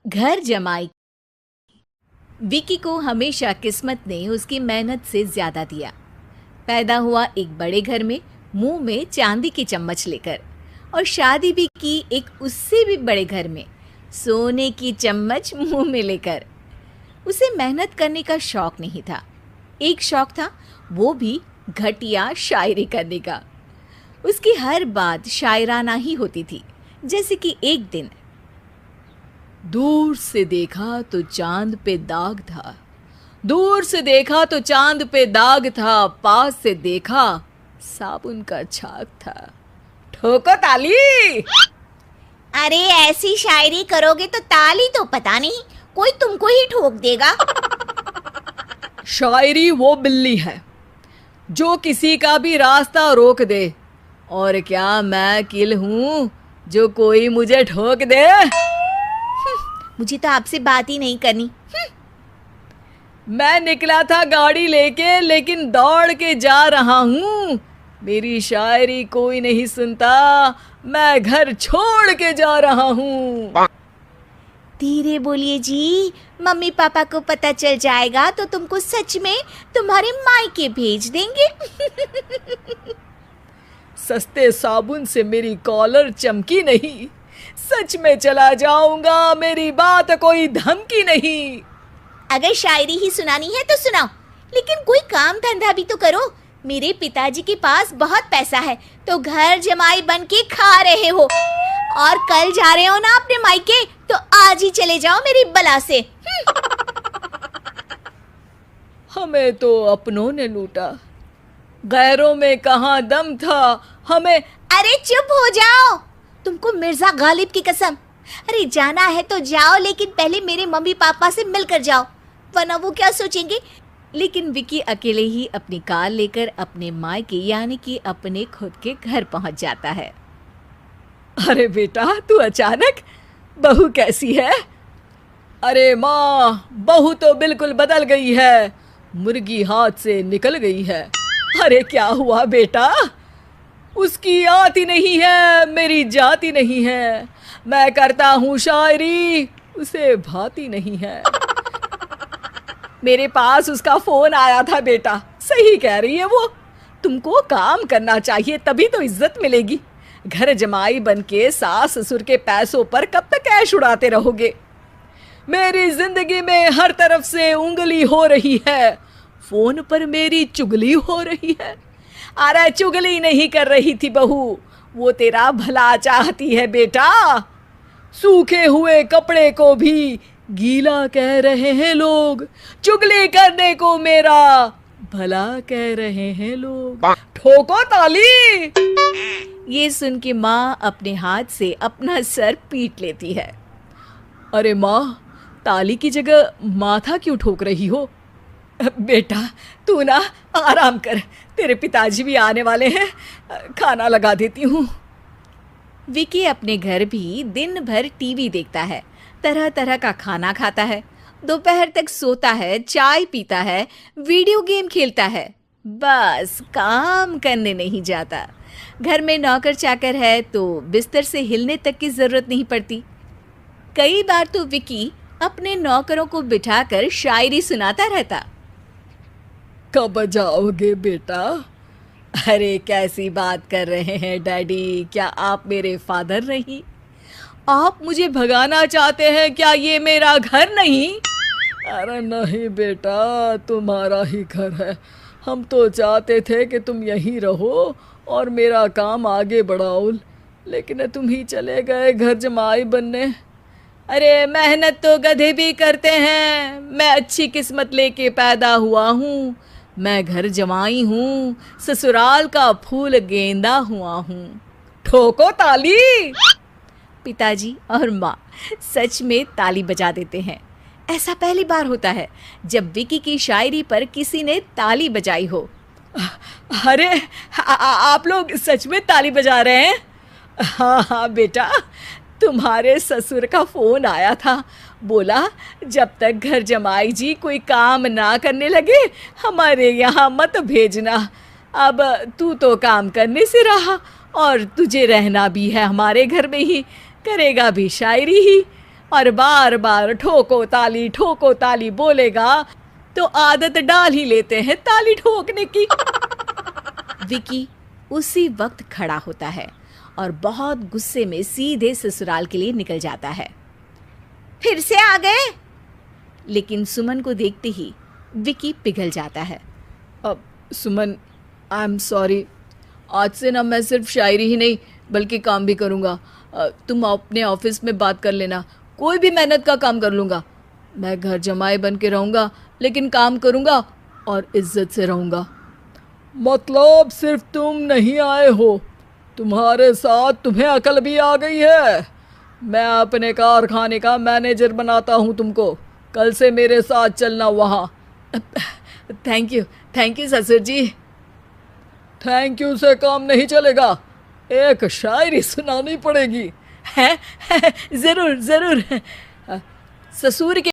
घर जमाई। विकी को हमेशा किस्मत ने उसकी मेहनत से ज्यादा दिया। पैदा हुआ एक बड़े घर में, मुंह में चांदी की चम्मच लेकर, और शादी भी की एक उससे भी बड़े घर में, सोने की चम्मच मुंह में लेकर। उसे मेहनत करने का शौक नहीं था। एक शौक था, वो भी घटिया शायरी करने का। उसकी हर बात शायराना ही होती थी। जैसे कि एक दिन, दूर से देखा तो चांद पे दाग था, दूर से देखा तो चांद पे दाग था, पास से देखा साबुन का छाग था। ठोको ताली। अरे ऐसी शायरी करोगे तो ताली तो पता नहीं, कोई तुमको ही ठोक देगा। शायरी वो बिल्ली है जो किसी का भी रास्ता रोक दे, और क्या मैं किल हूं जो कोई मुझे ठोक दे। मुझे तो आपसे बात ही नहीं करनी। मैं निकला था गाड़ी लेके, लेकिन दौड़ के जा रहा हूँ। मेरी शायरी कोई नहीं सुनता, मैं घर छोड़ के जा रहा हूँ। धीरे बोलिए जी, मम्मी पापा को पता चल जाएगा तो तुमको सच में तुम्हारे मायके भेज देंगे। सस्ते साबुन से मेरी कॉलर चमकी नहीं, सच में चला जाऊंगा, मेरी बात कोई धमकी नहीं। अगर शायरी ही सुनानी है तो सुनाओ, लेकिन कोई काम धंधा भी तो करो। मेरे पिताजी के पास बहुत पैसा है, तो घर जमाई बन के खा रहे हो, और कल जा रहे हो ना अपने मायके, तो आज ही चले जाओ मेरी बला से। हमें तो अपनों ने लूटा, गैरों में कहाँ दम था हमें। अरे चुप हो जाओ, तुमको मिर्जा गालिब की कसम। अरे जाना है तो जाओ, लेकिन पहले मेरे मम्मी पापा से मिलकर जाओ, वरना वो क्या सोचेंगे। लेकिन विकी अकेले ही अपनी कार लेकर अपने मायके यानी कि अपने खुद के घर पहुंच जाता है। अरे बेटा, तू अचानक, बहू कैसी है? अरे माँ, बहू तो बिल्कुल बदल गई है, मुर्गी हाथ से निकल गई है। अरे क्या हुआ बेटा? उसकी आती नहीं है, मेरी जाती नहीं है। मैं करता हूँ शायरी, उसे भाती नहीं है। मेरे पास उसका फोन आया था बेटा, सही कह रही है वो। तुमको काम करना चाहिए, तभी तो इज्जत मिलेगी। घर जमाई बन के सास ससुर के पैसों पर कब तक ऐश उड़ाते रहोगे? मेरी जिंदगी में हर तरफ से उंगली हो रही है, फोन पर मेरी चुगली हो रही है। अरे चुगली नहीं कर रही थी बहू, वो तेरा भला चाहती है बेटा। सूखे हुए कपड़े को भी गीला कह रहे हैं लोग, चुगली करने को मेरा भला कह रहे हैं लोग। ठोको ताली। ये सुन के माँ अपने हाथ से अपना सर पीट लेती है। अरे माँ, ताली की जगह माथा क्यों ठोक रही हो? बेटा तू ना आराम कर, तेरे पिताजी भी आने वाले हैं, खाना लगा देती हूँ। विकी अपने घर भी दिन भर टीवी देखता है, तरह तरह का खाना खाता है, दोपहर तक सोता है, चाय पीता है, वीडियो गेम खेलता है, बस काम करने नहीं जाता। घर में नौकर चाकर है तो बिस्तर से हिलने तक की जरूरत नहीं पड़ती। कई बार तो विकी अपने नौकरों को बिठाकर शायरी सुनाता रहता। कब जाओगे बेटा? अरे कैसी बात कर रहे हैं डैडी, क्या आप मेरे फादर नहीं? आप मुझे भगाना चाहते हैं क्या? ये मेरा घर नहीं। अरे नहीं बेटा, तुम्हारा ही घर है। हम तो चाहते थे कि तुम यहीं रहो और मेरा काम आगे बढ़ाओ, लेकिन तुम ही चले गए घर जमाई बनने। अरे मेहनत तो गधे भी करते हैं, मैं अच्छी किस्मत लेके पैदा हुआ हूँ, मैं घर जमाई हूँ, ससुराल का फूल गेंदा हुआ हूँ। ठोको ताली। पिताजी और माँ सच में ताली बजा देते हैं। ऐसा पहली बार होता है जब विकी की शायरी पर किसी ने ताली बजाई हो। अरे आप लोग सच में ताली बजा रहे हैं? हाँ हाँ बेटा, तुम्हारे ससुर का फोन आया था, बोला जब तक घर जमाई जी कोई काम ना करने लगे हमारे यहाँ मत भेजना। अब तू तो काम करने से रहा और तुझे रहना भी है हमारे घर में ही, करेगा भी शायरी ही। और बार बार ठोको ताली बोलेगा तो आदत डाल ही लेते हैं ताली ठोकने की। विकी उसी वक्त खड़ा होता है और बहुत गुस्से में सीधे ससुराल के लिए निकल जाता है। फिर से आ गए? लेकिन सुमन को देखते ही विकी पिघल जाता है। अब सुमन, आई एम सॉरी, आज से ना मैं सिर्फ शायरी ही नहीं बल्कि काम भी करूँगा। तुम अपने ऑफिस में बात कर लेना, कोई भी मेहनत का काम कर लूँगा। मैं घर जमाई बन के रहूँगा लेकिन काम करूँगा और इज्जत से रहूँगा। मतलब सिर्फ तुम नहीं आए हो, तुम्हारे साथ तुम्हें अकल भी आ गई है। मैं अपने कारखाने का मैनेजर बनाता हूँ तुमको, कल से मेरे साथ चलना वहाँ। थैंक यू ससुर जी। थैंक यू से काम नहीं चलेगा, एक शायरी सुनानी पड़ेगी। है जरूर जरूर। ससुर के